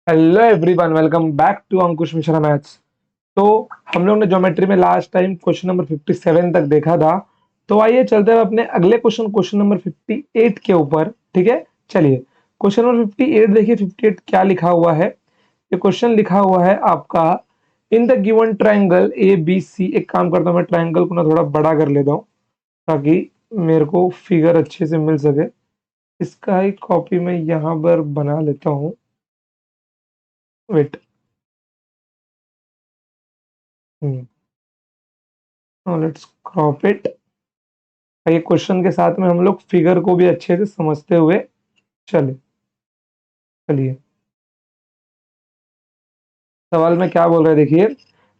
Hello everyone, welcome back to Ankush Mishra maths. तो हम लोग ने ज्योमेट्री में लास्ट टाइम क्वेश्चन नंबर 57 तक देखा था। तो आइए चलते हैं अपने अगले क्वेश्चन नंबर 58 के ऊपर। ठीक है, चलिए क्वेश्चन नंबर 58 देखिए। 58 क्या लिखा हुआ है? ये क्वेश्चन लिखा हुआ है आपका, in the given triangle A B C. एक काम करता हूँ, मैं ट्राइंगल को ना थोड़ा बड़ा कर लेता हूँ ताकि मेरे को फिगर अच्छे से मिल सके। इसका एक कॉपी मैं यहाँ पर बना लेता हूँ। वेट। Let's crop it. ये क्वेश्चन के साथ में हम लोग फिगर को भी अच्छे से समझते हुए चले। चलिए, सवाल में क्या बोल रहे हैं देखिए।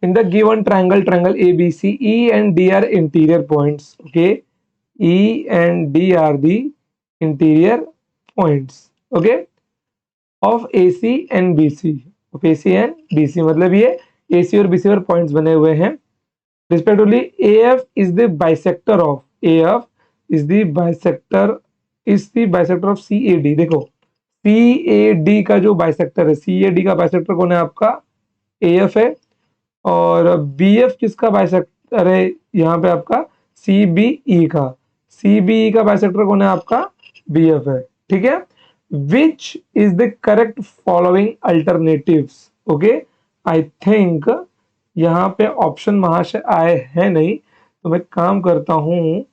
In the given triangle A B C, E and D are interior points. Okay, E and D are the interior points. Okay, of A C and B C. Of A C and B C मतलब ये ए सी और B C पर points बने हुए हैं। Respectively A F is the bisector of, A F is the bisector of C A D. देखो, C A D का जो बाइसेक्टर है, सी ए डी का बाइसेक्टर कौन है? आपका ए एफ है। और बी एफ किसका बाइसेक्टर है? यहाँ पे आपका सी बी ई का। सी बी ई का बाइसेक्टर कौन है? आपका बी एफ है। ठीक है, which is the correct following alternatives. Okay, I think यहाँ पे ऑप्शन महाशय आए हैं नहीं, तो मैं काम करता हूँ,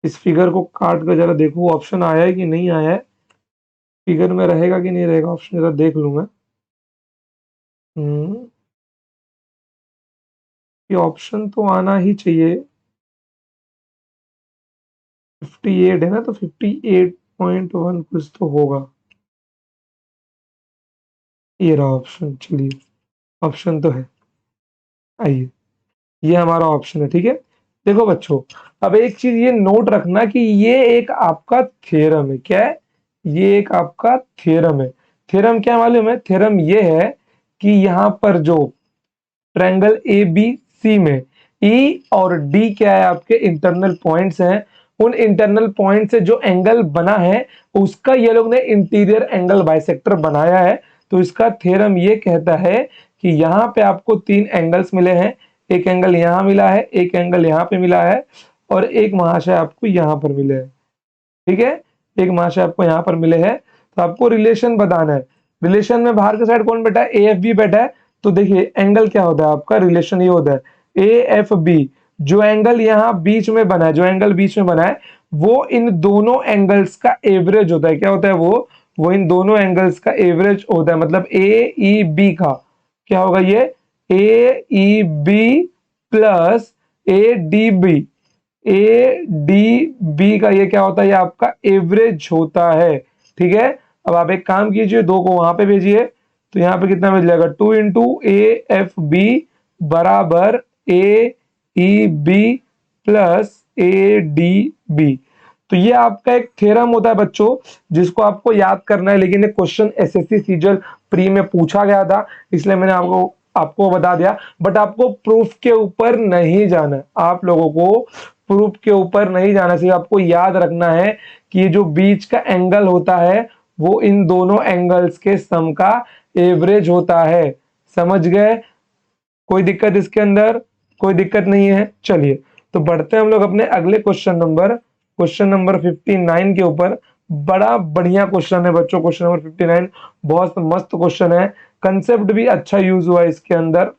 इस फिगर को काट कर जरा देखूं ऑप्शन आया है कि नहीं आया है। फिगर में रहेगा कि नहीं रहेगा ऑप्शन, जरा देख लूं मैं। ये ऑप्शन तो आना ही चाहिए। 58 है ना, तो 58.1 कुछ तो होगा। ये रहा ऑप्शन। चलिए, ऑप्शन तो है। आइए, ये हमारा ऑप्शन है। ठीक है, देखो बच्चों, अब एक चीज ये नोट रखना कि ये एक आपका थ्योरम है। क्या है? ये एक आपका थ्योरम है। थ्योरम क्या मालूम है? थ्योरम ये है कि यहाँ पर जो ट्रायंगल ए बी सी में ई और डी क्या है? आपके इंटरनल पॉइंट्स हैं। उन इंटरनल पॉइंट से जो एंगल बना है उसका ये लोग ने इंटीरियर एंगल बाइसेक्टर बनाया है। तो इसका थ्योरम ये कहता है कि यहाँ पे आपको तीन एंगल्स मिले हैं। एक एंगल यहाँ मिला है, एक एंगल यहाँ पे मिला है, और एक महाशय आपको यहाँ पर मिले हैं। ठीक है, एक महाशय आपको यहाँ पर मिले हैं। तो आपको रिलेशन बताना है। रिलेशन में बाहर के साइड कौन बैठा है? ए एफ बी बैठा है। तो देखिए, एंगल क्या होता है आपका? रिलेशन ये होता है ए एफ बी। जो एंगल यहाँ बीच में बना है, जो एंगल बीच में बना है, वो इन दोनों एंगल्स का एवरेज होता है। क्या होता है वो इन दोनों एंगल्स का एवरेज होता है। मतलब ए ई बी का क्या होगा? ये A E B plus A D B. A D B का ये क्या होता है? ये आपका एवरेज होता है। ठीक है, अब आप एक काम कीजिए, दो को वहां पे भेजिए, तो यहाँ पे कितना मिल जाएगा? 2 × ए एफ बी बराबर A E B plus A D B. तो ये आपका एक थ्योरम होता है बच्चों, जिसको आपको याद करना है। लेकिन ये क्वेश्चन एसएससी सीजल प्री में पूछा गया था, इसलिए मैंने आपको आपको बता दिया। बट आपको प्रूफ के ऊपर नहीं जाना है। आप लोगों को प्रूफ के ऊपर नहीं जाना चाहिए। आपको याद रखना है कि ये जो बीच का एंगल होता है वो इन दोनों एंगल्स के सम का एवरेज होता है। समझ गए? कोई दिक्कत इसके अंदर? कोई दिक्कत नहीं है। चलिए, तो बढ़ते हैं हम लोग अपने अगले क्वेश्चन नंबर 59 के ऊपर। बड़ा बढ़िया क्वेश्चन है बच्चों, क्वेश्चन नंबर 59 बहुत मस्त क्वेश्चन है। कंसेप्ट भी अच्छा यूज हुआ है इसके अंदर।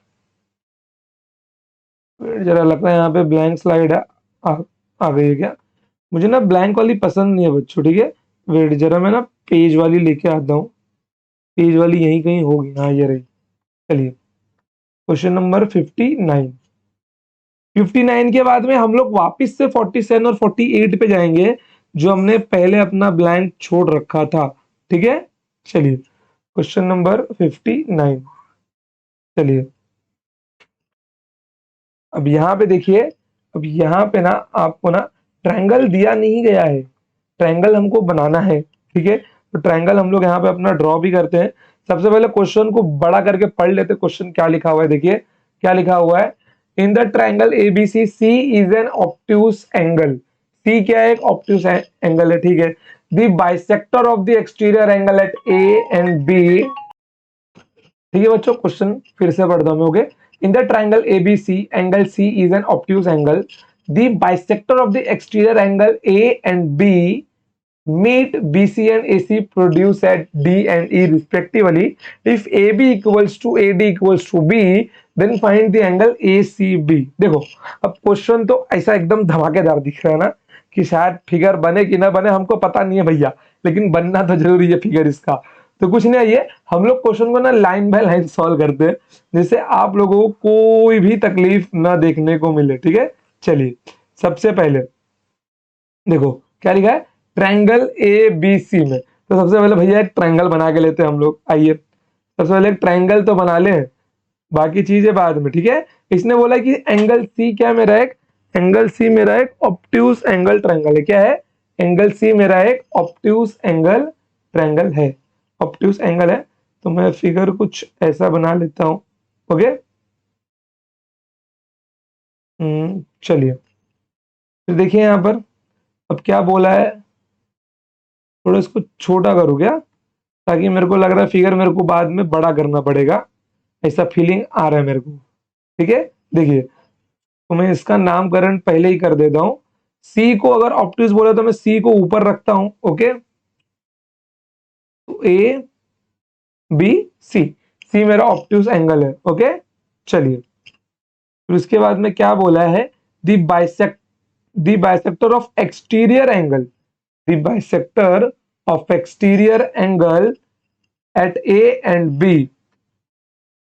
जरा लगता है यहाँ पे ब्लैंक स्लाइड है। आ, आ गई है क्या? मुझे ना ब्लैंक वाली पसंद नहीं है बच्चों। ठीक है, वेट जरा मैं ना पेज वाली लेके आता हूँ। पेज वाली यहीं कहीं होगी। हाँ, ये रही। चलिए, क्वेश्चन नंबर 59। 59 के बाद में हम लोग वापस से 47 और 48 पे जाएंगे, जो हमने पहले अपना ब्लैंक छोड़ रखा था। ठीक है, चलिए क्वेश्चन नंबर 59। चलिए, अब यहाँ पे देखिए। अब यहाँ पे ना आपको ना ट्रायंगल दिया नहीं गया है, ट्रायंगल हमको बनाना है। ठीक है, तो ट्रायंगल हम लोग यहाँ पे अपना ड्रॉ भी करते हैं। सबसे पहले क्वेश्चन को बड़ा करके पढ़ लेते हैं। क्वेश्चन क्या लिखा हुआ है देखिए, क्या लिखा हुआ है? In the triangle ABC, C is an obtuse angle. C क्या है? एक ऑब्ट्यूज एंगल है। ठीक है, the bisector of the exterior angle at A and B ठीक है बच्चों, क्वेश्चन फिर से पढ़ता हूं। Okay, in the triangle ABC angle C is an obtuse angle, the bisector of the exterior angle A and B meet BC and AC produce at D and E respectively. If AB equals to AD equals to B, then find the angle ACB. देखो अब question तो ऐसा एकदम धमाकेदार दिख रहा है ना कि शायद फिगर बने कि ना बने हमको पता नहीं है भैया, लेकिन बनना तो जरूरी है फिगर इसका। तो कुछ नहीं है, ये हम लोग क्वेश्चन को ना लाइन बाय लाइन सॉल्व करते हैं जिससे आप लोगों को कोई भी तकलीफ ना देखने को मिले। ठीक है, चलिए सबसे पहले देखो क्या लिखा है, ट्रायंगल ए बी सी में। तो सबसे पहले भैया एक ट्रायंगल बना के लेते हैं हम लोग। आइए सबसे पहले एक ट्रायंगल तो बना ले, बाकी चीजें बाद में। ठीक है, इसने बोला कि एंगल सी क्या मेरा एक, एंगल सी मेरा एक ऑब्ट्यूज एंगल ट्रायंगल है। क्या है, एंगल सी मेरा एक ऑब्ट्यूज एंगल ट्रायंगल है, ऑब्ट्यूज एंगल है। तो मैं फिगर कुछ ऐसा बना लेता हूं। ओके, चलिए तो देखिए यहां पर अब क्या बोला है, थोड़ा इसको छोटा करूँ क्या, ताकि मेरे को लग रहा है फिगर मेरे को बाद में बड़ा करना पड़ेगा, ऐसा फीलिंग आ रहा है मेरे को। ठीक है, देखिए तो मैं इसका नामकरण पहले ही कर देता हूं। सी को अगर ऑप्टिक्स बोले तो मैं सी को ऊपर रखता हूं। ओके, तो ए बी सी, सी मेरा ऑप्टिक्स एंगल है। ओके, चलिए फिर उसके बाद में क्या बोला है, the bisector of exterior angle, the bisector of exterior angle at A and B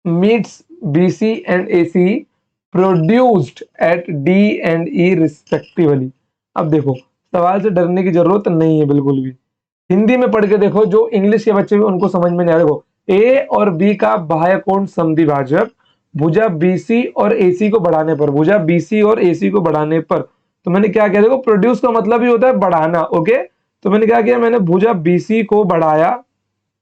meets BC and AC produced at D and E respectively. अब देखो सवाल से डरने की जरूरत नहीं है बिल्कुल भी, हिंदी में पढ़ के देखो, जो इंग्लिश के बच्चे भी उनको समझ में नहीं आ रहा। देखो ए और बी का बाह्य कोण समद्विभाजक भुजा बीसी और एसी को बढ़ाने पर, भुजा बीसी और एसी को बढ़ाने पर, तो मैंने क्या किया, देखो प्रोड्यूस का मतलब ही होता है बढ़ाना। ओके, तो मैंने क्या किया, मैंने भुजा बीसी को बढ़ाया।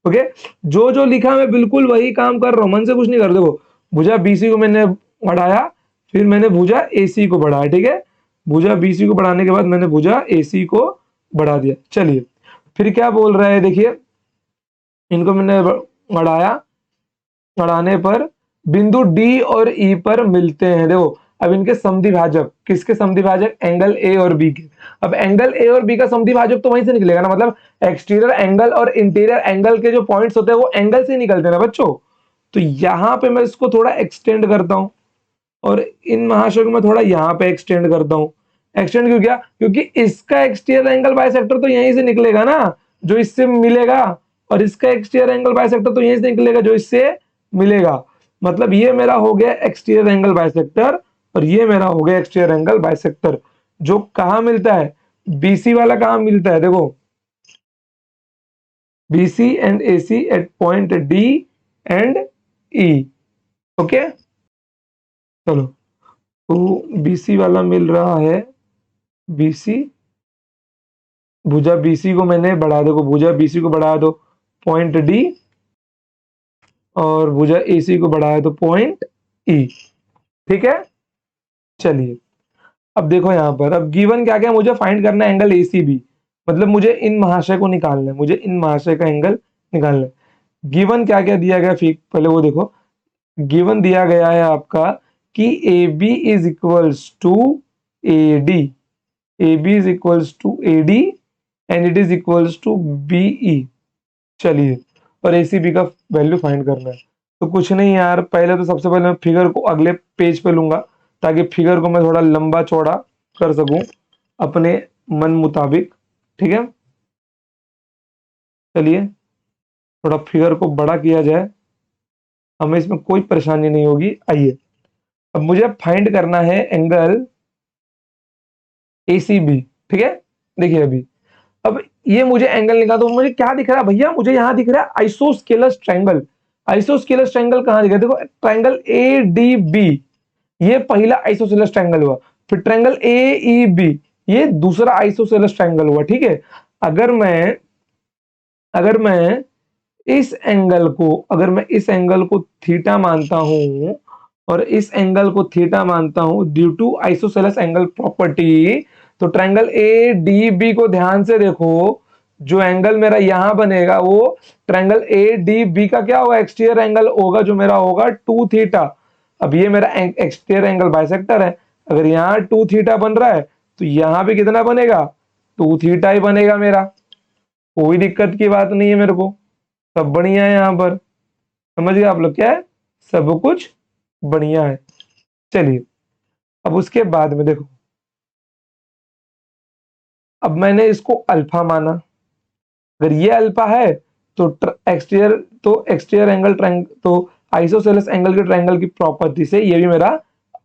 ओके, जो जो लिखा मैं बिल्कुल वही काम कर रहा हूं, मन से कुछ नहीं कर। देखो भुजा बीसी को मैंने बढ़ाया, फिर मैंने भुजा एसी को बढ़ाया। ठीक है, भुजा बीसी को बढ़ाने के बाद मैंने भुजा एसी को बढ़ा दिया। चलिए फिर क्या बोल रहा है, देखिए इनको मैंने बढ़ाया, बढ़ाने पर बिंदु डी और ई पर मिलते हैं। देखो अब इनके समद्विभाजक, किसके समद्विभाजक, एंगल ए और बी के। अब एंगल ए और बी का समद्विभाजक तो वहीं से निकलेगा ना, मतलब एक्सटीरियर एंगल और इंटीरियर एंगल के जो पॉइंट्स होते हैं वो एंगल से निकलते हैं ना बच्चों। तो यहां पे मैं इसको थोड़ा एक्सटेंड करता हूं और इन महाशय को मैं थोड़ा यहां पे एक्सटेंड करता हूं। एक्सटेंड क्यों किया, क्योंकि इसका एक्सटीरियर एंगल बाइसेक्टर तो यहीं से निकलेगा ना जो इससे मिलेगा, और इसका एक्सटीरियर एंगल बाइसेक्टर तो यहीं से निकलेगा जो इससे मिलेगा। मतलब ये मेरा हो गया एक्सटीरियर एंगल बाइसेक्टर और ये मेरा हो गया एक्सटीरियर एंगल बाइसेक्टर, जो कहां मिलता है, बीसी वाला कहां मिलता है, देखो BC and AC at point D and E। Okay, चलो तो BC वाला मिल रहा है, BC भुजा BC को मैंने बढ़ा, देखो भुजा BC को बढ़ाया तो पॉइंट D, और भुजा AC को बढ़ाया तो पॉइंट E। ठीक है, चलिए अब देखो यहां पर, अब गिवन क्या क्या मुझे फाइंड करना है, एंगल ACB, मतलब मुझे इन महाशय को निकालना है, मुझे इन महाशय का एंगल निकालना है। गिवन क्या क्या दिया गया, फिर पहले वो देखो, गिवन दिया गया है आपका कि AB is equals to AD, AB is equals to AD and it is equals to BE। चलिए और ACB का वैल्यू फाइंड करना है। तो कुछ नहीं यार, पहले तो सबसे पहले मैं फिगर को अगले पेज पे लूंगा ताकि फिगर को मैं थोड़ा लंबा चौड़ा कर सकूं अपने मन मुताबिक। ठीक है, चलिए थोड़ा फिगर को बड़ा किया जाए, हमें इसमें कोई परेशानी नहीं होगी। आइए अब मुझे फाइंड करना है एंगल ACB। ठीक है, देखिए अभी अब ये मुझे एंगल निकाला तो मुझे क्या दिख रहा है भैया, मुझे यहां दिख रहा है आइसोस्केलस ट्रायंगल। आइसोस्केलस ट्रायंगल कहां दिख रहा है, देखो ट्रायंगल ADB, ये पहला आइसोसेलेस ट्रायंगल हुआ। फिर ट्रायंगल AEB, ये दूसरा आइसोसेलेस ट्रायंगल हुआ। ठीक है, अगर मैं इस एंगल को, अगर मैं इस एंगल को थीटा मानता हूं और इस एंगल को थीटा मानता हूं due to isosceles angle property, तो ट्रायंगल ADB को ध्यान से देखो, जो एंगल मेरा यहां बनेगा वो ट्रायंगल ए डी बी का क्या होगा, एक्सटीरियर एंगल होगा, जो मेरा होगा 2 थीटा। अब ये मेरा एक्सटीरियर एंगल बाइसेक्टर है, अगर यहाँ 2 थीटा बन रहा है तो यहाँ भी कितना बनेगा, 2 थीटा ही बनेगा मेरा। कोई दिक्कत की बात नहीं है मेरे को, सब बढ़िया है यहाँ पर। समझ गए आप लोग, क्या है, सब कुछ बढ़िया है। चलिए अब उसके बाद में देखो, अब मैंने इसको अल्फा माना, अगर ये अल्फा है तो एक्सटीरियर एंगल ट्रायंगल तो आइसोसेलेस एंगल के ट्रायंगल की प्रॉपर्टी से ये भी मेरा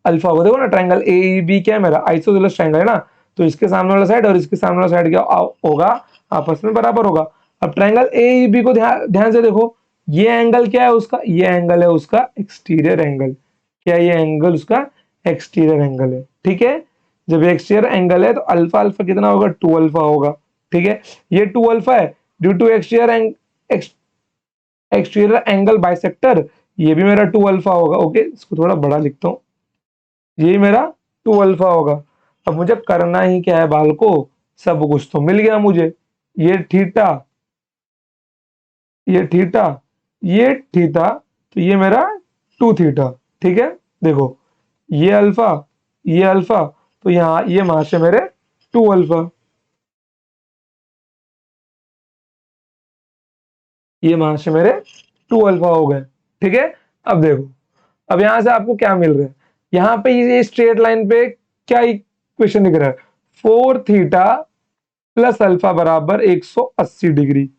अल्फा होगा। देखो ना, ट्रायंगल ए बी क्या है मेरा, आइसोसेलेस ट्रायंगल है ना, तो इसके सामने वाला साइड और इसके सामने वाला साइड क्या होगा, आपस में बराबर होगा। अब ट्रायंगल ए बी को ध्यान से देखो, ये एंगल क्या है उसका, ये एंगल है उसका एक्सटीरियर एंगल। क्या ये एंगल उसका एक्सटीरियर एंगल है, ठीक है। जब ये एक्सटीरियर एंगल है तो अल्फा अल्फा कितना होगा, 2 अल्फा होगा, ठीक है। ये 2 अल्फा है due to exterior angle bisector, ये भी मेरा 2 अल्फा होगा। ओके, इसको थोड़ा बड़ा लिखता हूँ, ये मेरा 2 अल्फा होगा। अब मुझे करना ही क्या है बाल को, सब कुछ तो मिल गया मुझे, ये थीटा, ये थीटा, ये थीटा, तो ये मेरा 2 थीटा, ठीक है। देखो ये अल्फा, ये अल्फा, तो यहाँ ये वहां से मेरे 2 अल्फा, ये वहां से मेरे 2 अल्फा हो गए, ठीक है। अब देखो, अब यहां से आपको क्या मिल रहा है, यहाँ पे ये स्ट्रेट लाइन पे क्या इक्वेशन दिख रहा है, 4 थीटा प्लस अल्फा बराबर 180 डिग्री,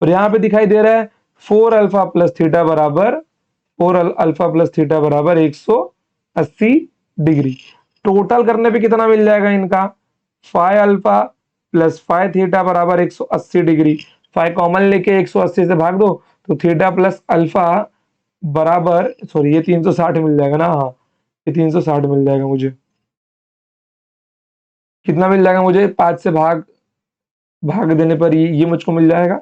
और यहाँ पे दिखाई दे रहा है 4 अल्फा प्लस थीटा बराबर 4 अल्फा प्लस थीटा बराबर 180 डिग्री। टोटल करने पे कितना मिल जाएगा इनका, 5 अल्फा प्लस 5 थीटा बराबर 180 डिग्री। 5 कॉमन लेके 180 से भाग दो तो थीटा प्लस अल्फा बराबर, सॉरी ये 360 मिल जाएगा ना, हाँ ये 360 मिल जाएगा मुझे। कितना मिल जाएगा मुझे, 5 से भाग भाग देने पर ये मुझको मिल जाएगा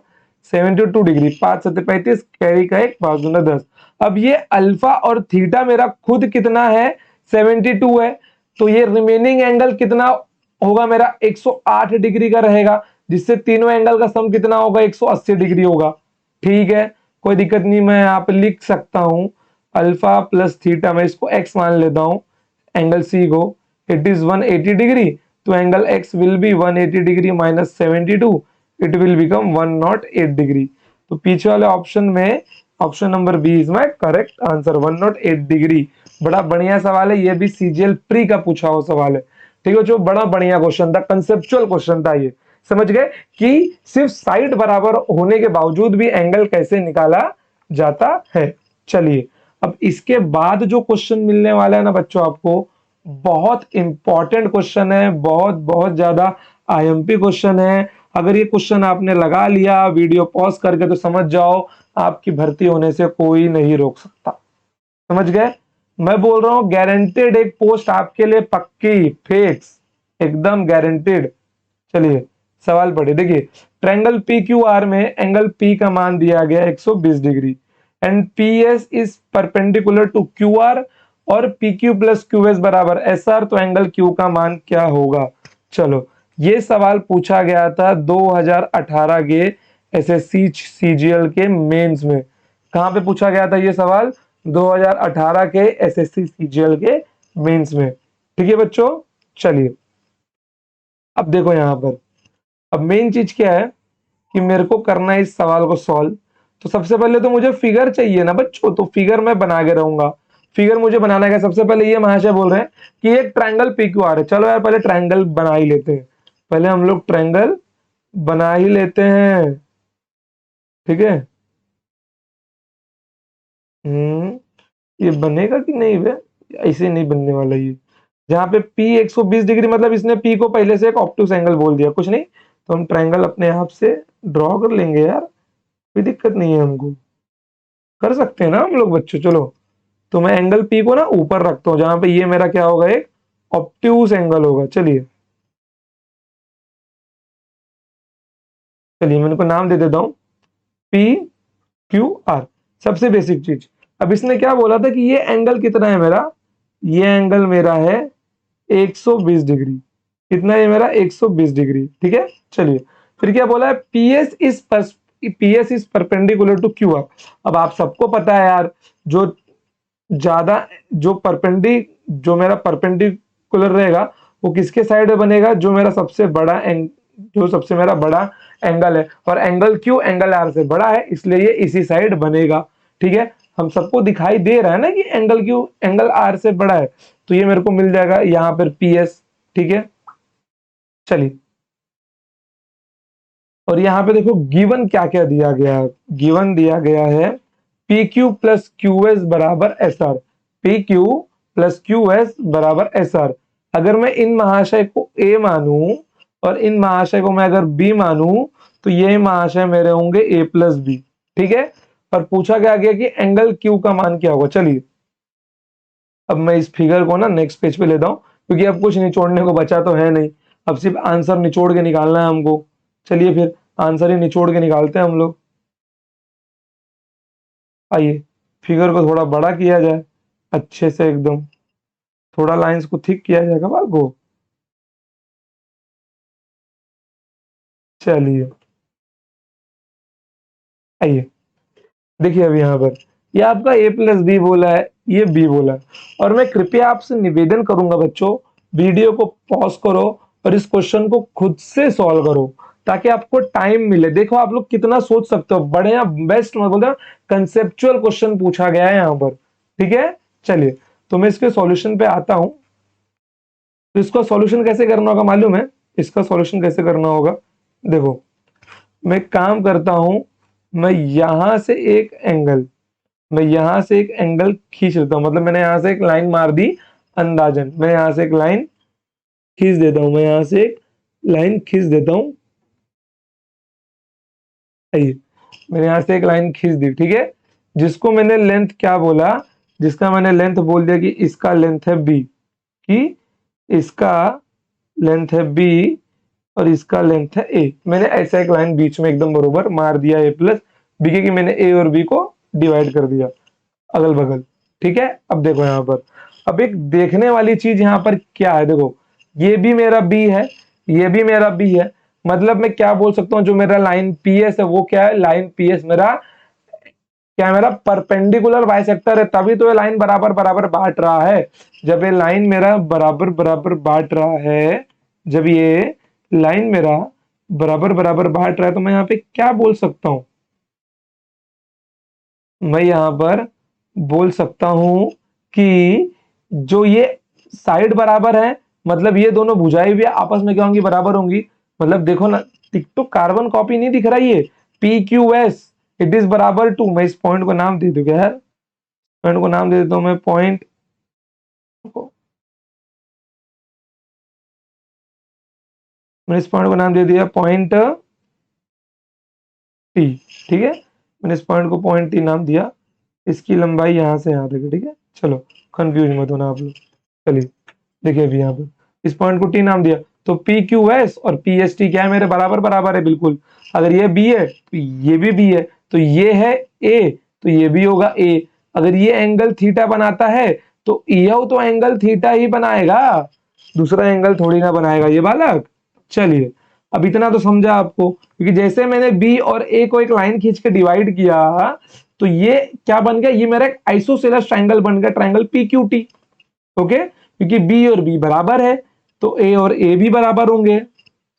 72 डिग्री, 5 7 35, कैरी का 1 5 दूना 10। अब ये अल्फा और थीटा मेरा खुद कितना है, 72 है, तो ये रिमेनिंग एंगल कितना होगा मेरा, 108 डिग्री का रहेगा, जिससे तीनों एंगल का सम कितना होगा, 180 डिग्री होगा, ठीक है। कोई दिक्कत नहीं, मैं यहाँ पे लिख सकता हूँ अल्फा प्लस थीटा, मैं इसको एक्स मान लेता हूँ, एंगल सी को, इट इज 180 डिग्री, तो angle x will be 180 degree minus 72, it will become 108 degree. तो पीछे वाले ऑप्शन में option number B is my correct answer, 108 degree. बड़ा बढ़िया सवाल है, ये भी सीजीएल प्री का पूछा हुआ सवाल है, ठीक है। जो बड़ा बढ़िया क्वेश्चन था, कंसेप्चुअल क्वेश्चन था ये, समझ गए कि सिर्फ साइड बराबर होने के बावजूद भी एंगल कैसे निकाला जाता है। चलिए अब इसके बाद जो क्वेश्चन मिलने वाला है ना बच्चों आपको, बहुत इंपॉर्टेंट क्वेश्चन है, बहुत बहुत ज्यादा आईएमपी क्वेश्चन है। अगर ये क्वेश्चन आपने लगा लिया वीडियो पॉज करके तो समझ जाओ आपकी भर्ती होने से कोई नहीं रोक सकता, समझ गए। मैं बोल रहा हूं गारंटेड एक पोस्ट आपके लिए पक्की फिक्स, एकदम गारंटेड। चलिए सवाल पढ़िए, देखिए ट्रायंगल पी क्यू आर में एंगल पी का मान दिया गया 120 degree and P S is perpendicular to Q R और P Q plus Q S बराबर एस आर, तो एंगल क्यू का मान क्या होगा। चलो ये सवाल पूछा गया था 2018 के एसएससी सीजीएल के मेंस में। कहां पे पूछा गया था ये सवाल, 2018 के एसएससी सीजीएल के मेंस में, ठीक है बच्चों। चलिए अब देखो यहां पर, अब मेन चीज क्या है कि मेरे को करना है इस सवाल को सॉल्व। तो सबसे पहले तो मुझे फिगर चाहिए ना बच्चों, तो फिगर मैं बना के रहूंगा। फिगर मुझे बनाना है, सबसे पहले ये महाशय बोल रहे हैं कि एक ट्रायंगल पी क्यू आर है, चलो यार पहले ट्रायंगल बना ही लेते हैं, पहले हम लोग ट्रायंगल बना ही लेते हैं, ठीक है। ये बनेगा कि नहीं बे, ऐसे नहीं बनने वाला ये। जहाँ पे P 120 डिग्री मतलब इसने P को पहले से एक ऑब्टूस एंगल बोल दिया, कुछ नहीं, तो हम ट्रायंगल अपने आप से ड्रॉ कर लेंगे यार, कोई दिक्कत नहीं है, हमको कर सकते हैं ना हम लोग बच्चों। चलो तो मैं एंगल P को ना ऊपर रखता हूँ, जहां पे ये मेरा क्या होगा, एक ऑब्ट्यूस एंगल होगा। चलिए चलिए मैं इनको नाम दे देता हूँ पी क्यू आर, सबसे बेसिक चीज। अब इसने क्या बोला था कि ये एंगल कितना है मेरा, ये एंगल मेरा है 120 डिग्री, कितना है मेरा 120 डिग्री, ठीक है। चलिए फिर क्या बोला है, PS is perpendicular to Q R. अब आप सबको पता है यार, जो ज्यादा जो मेरा परपेंडिकुलर रहेगा वो किसके साइड में बनेगा, जो सबसे मेरा बड़ा एंगल है, और एंगल क्यू एंगल आर से बड़ा है, इसलिए ये इसी साइड बनेगा। ठीक है, हम सबको दिखाई दे रहा है ना कि एंगल क्यू एंगल आर से बड़ा है, तो ये मेरे को मिल जाएगा यहाँ पर पीएस। ठीक है, चलिए, और यहाँ पे देखो गिवन क्या क्या दिया गया है। गिवन दिया गया है P Q plus Q S बराबर S R. P Q plus Q S बराबर एस आर। अगर मैं इन महाशय को ए मानूं और इन महाशय को मैं अगर बी मानूं, तो ये महाशय मेरे होंगे ए प्लस बी। ठीक है, और पूछा क्या गया कि एंगल क्यू का मान क्या होगा। चलिए, अब मैं इस फिगर को ना नेक्स्ट पेज पे लेता हूं, क्योंकि अब कुछ निचोड़ने को बचा तो है नहीं, अब सिर्फ आंसर निचोड़ के निकालना है हमको। चलिए फिर आंसर ही निचोड़ के निकालते हैं हम लोग। आइए, फिगर को थोड़ा बड़ा किया जाए, अच्छे से एकदम, थोड़ा लाइंस को थिक किया जाएगा बाल को। चलिए, आइए, देखिए अब यहाँ पर ये आपका ए प्लस बी बोला है, ये बी बोला है, और मैं कृपया आपसे निवेदन करूंगा बच्चों, वीडियो को पॉज करो और इस क्वेश्चन को खुद से सॉल्व करो, ताकि आपको टाइम मिले। देखो आप लोग कितना सोच सकते हो, बढ़िया बेस्ट मैं बोलता हूँ कंसेप्चुअल क्वेश्चन पूछा गया है यहाँ पर। ठीक है, चलिए, तो मैं इसके सॉल्यूशन पे आता हूँ। तो इसका सॉल्यूशन कैसे करना होगा मालूम है, इसका सॉल्यूशन कैसे करना होगा, देखो मैं काम करता हूं, मैं यहां से एक एंगल मैं यहां से एक एंगल खींच लेता हूं, मतलब मैंने यहां से एक लाइन मार दी अंदाजन, मैं यहां से एक लाइन खींच देता हूं, मैं यहां से एक लाइन खींच देता हूं। आइए, मैंने यहां से एक लाइन खींच दी। ठीक है, जिसको मैंने लेंथ क्या बोला, जिसका मैंने लेंथ बोल दिया कि इसका लेंथ है बी, कि इसका लेंथ है बी और इसका लेंथ है ए। मैंने ऐसा एक लाइन बीच में एकदम बरोबर मार दिया ए प्लस बी के, कि मैंने ए और बी को डिवाइड कर दिया अगल बगल। ठीक है, अब देखो यहाँ पर, अब एक देखने वाली चीज यहाँ पर क्या है, देखो ये भी मेरा बी है, ये भी मेरा बी है, मतलब मैं क्या बोल सकता हूँ, जो मेरा लाइन पीएस है वो क्या है, लाइन पीएस मेरा क्या है, मेरा परपेंडिकुलर बाइसेक्टर है, तभी तो ये लाइन बराबर बराबर बांट रहा है। जब ये लाइन मेरा बराबर बराबर बांट रहा है, जब ये लाइन मेरा बराबर बराबर बांट रहा है, तो मैं यहाँ पे क्या बोल सकता हूं, मैं यहाँ पर बोल सकता हूं कि जो ये साइड बराबर है, मतलब ये दोनों भुजाएं भी आपस में क्या होंगी, बराबर होंगी। मतलब देखो ना, टिक तो कार्बन कॉपी नहीं दिख रही है, P Q S it is बराबर टू, मैं इस पॉइंट को नाम दे दूं क्या यार, पॉइंट को नाम दे देता हूं मैं, पॉइंट को, मैंने इस पॉइंट को नाम दे दिया पॉइंट टी। ठीक है, मैंने इस पॉइंट को पॉइंट टी नाम दिया, इसकी लंबाई यहां से यहां तक है। ठीक है, चलो कंफ्यूज मत होना आप लोग। चलिए, देखिए अभी यहाँ पे इस पॉइंट को टी नाम दिया, तो पी क्यू एस और पी एस टी क्या है, मेरे बराबर बराबर है बिल्कुल। अगर ये बी है तो ये भी बी है, तो ये है ए तो ये भी होगा ए। अगर ये एंगल थीटा बनाता है, तो यह तो एंगल थीटा ही बनाएगा, दूसरा एंगल थोड़ी ना बनाएगा ये बालक। चलिए, अब इतना तो समझा आपको, क्योंकि जैसे मैंने बी और ए को एक लाइन खींच के डिवाइड किया, तो ये क्या बन गया, ये मेरा एक आइसोसेलेस ट्रायंगल बन गया, triangle P Q T. Okay, क्योंकि बी और बी बराबर है, तो ए और ए भी बराबर होंगे।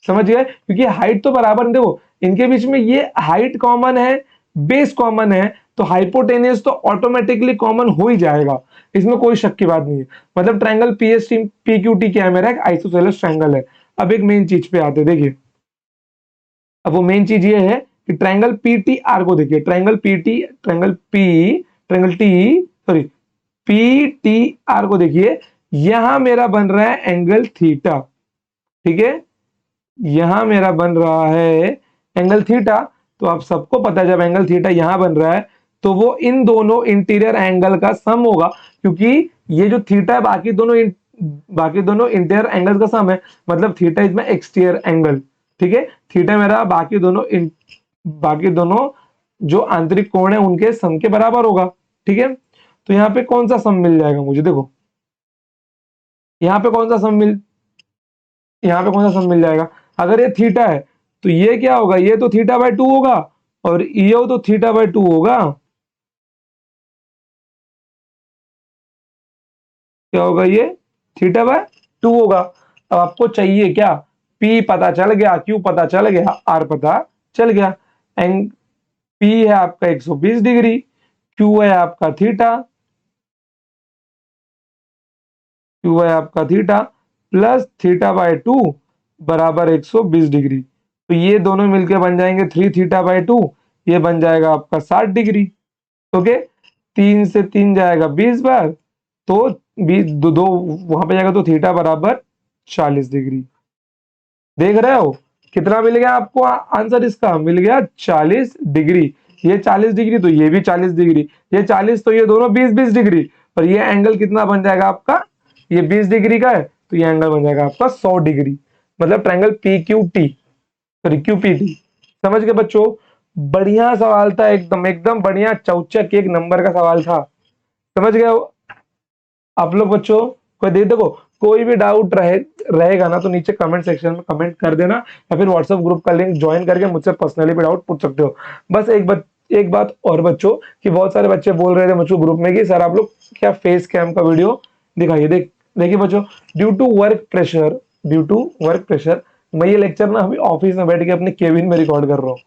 समझ गए, क्योंकि हाइट तो बराबर, देखो इनके बीच में ये हाइट कॉमन है, बेस कॉमन है, तो हाइपोटेनियस तो ऑटोमेटिकली कॉमन हो ही जाएगा, इसमें कोई शक की बात नहीं है। मतलब ट्रायंगल पीएसटी पीक्यूटी क्या है, मेरा एक आइसोसेलेस ट्रायंगल है। अब एक मेन चीज पे आते, देखिए अब वो मेन चीज ये है कि ट्रायंगल पी आर को देखिए, triangle T sorry P T R को देखिए, यहां मेरा बन रहा है एंगल थीटा। ठीक है, यहां मेरा बन रहा है एंगल थीटा। तो आप सबको पता है, जब एंगल थीटा यहां बन रहा है, तो वो इन दोनों इंटीरियर एंगल का सम होगा, क्योंकि ये जो थीटा है बाकी दोनों इंटीरियर एंगल का सम है, मतलब theta is my exterior angle. ठीक है, थीटा मेरा बाकी दोनों जो आंतरिक कोण है उनके सम के बराबर होगा। ठीक है, तो यहाँ पे कौन सा सम मिल जाएगा मुझे, देखो यहाँ पे कौन सा सम मिल यहाँ पे कौन सा सम मिल जाएगा, अगर ये थीटा है तो ये क्या होगा, ये तो थीटा बाय 2 होगा और ये तो थीटा बाय 2 होगा। क्या होगा, ये थीटा बाय 2 होगा। अब आपको चाहिए क्या, P पता चल गया, Q पता चल गया, R पता चल गया। एंग P है आपका 120 डिग्री, Q है आपका थीटा, Q है आपका थीटा प्लस थीटा बाय 2 बराबर 120 डिग्री। तो ये दोनों मिलके बन जाएंगे 3 थीटा बाय 2, ये बन जाएगा आपका 60 डिग्री। ओके, 3 से 3 जाएगा 20 बार, तो 20 दो वहां पे जाएगा तो थीटा बराबर 40 डिग्री। देख रहे हो कितना मिल गया आपको, आंसर इसका मिल गया 40 डिग्री। ये 40 डिग्री तो ये भी 40 डिग्री, ये 40 तो ये दोनों 20-20 डिग्री, और ये एंगल कितना बन जाएगा आपका, ये 20 डिग्री का है तो ये एंगल बन जाएगा आपका 100 डिग्री। मतलब triangle P Q T, sorry Q P T. समझ गए बच्चों, बढ़िया सवाल था, एकदम एकदम बढ़िया, चौचक एक नंबर का सवाल था। समझ गए आप लोग बच्चों, कोई देखो कोई भी डाउट रहेगा ना तो नीचे कमेंट सेक्शन में कमेंट कर देना, या फिर व्हाट्सएप ग्रुप का लिंक ज्वाइन करके मुझसे पर्सनली भी डाउट पूछ सकते हो। बस एक बात और बच्चों, कि बहुत सारे बच्चे बोल रहे थे मुझको ग्रुप में कि सर आप लोग क्या फेस कैम का वीडियो दिखाइए। देखिए बच्चों, ड्यू टू वर्क प्रेशर मैं ये लेक्चर ना अभी ऑफिस में बैठ के अपने केबिन में रिकॉर्ड कर रहा हूँ।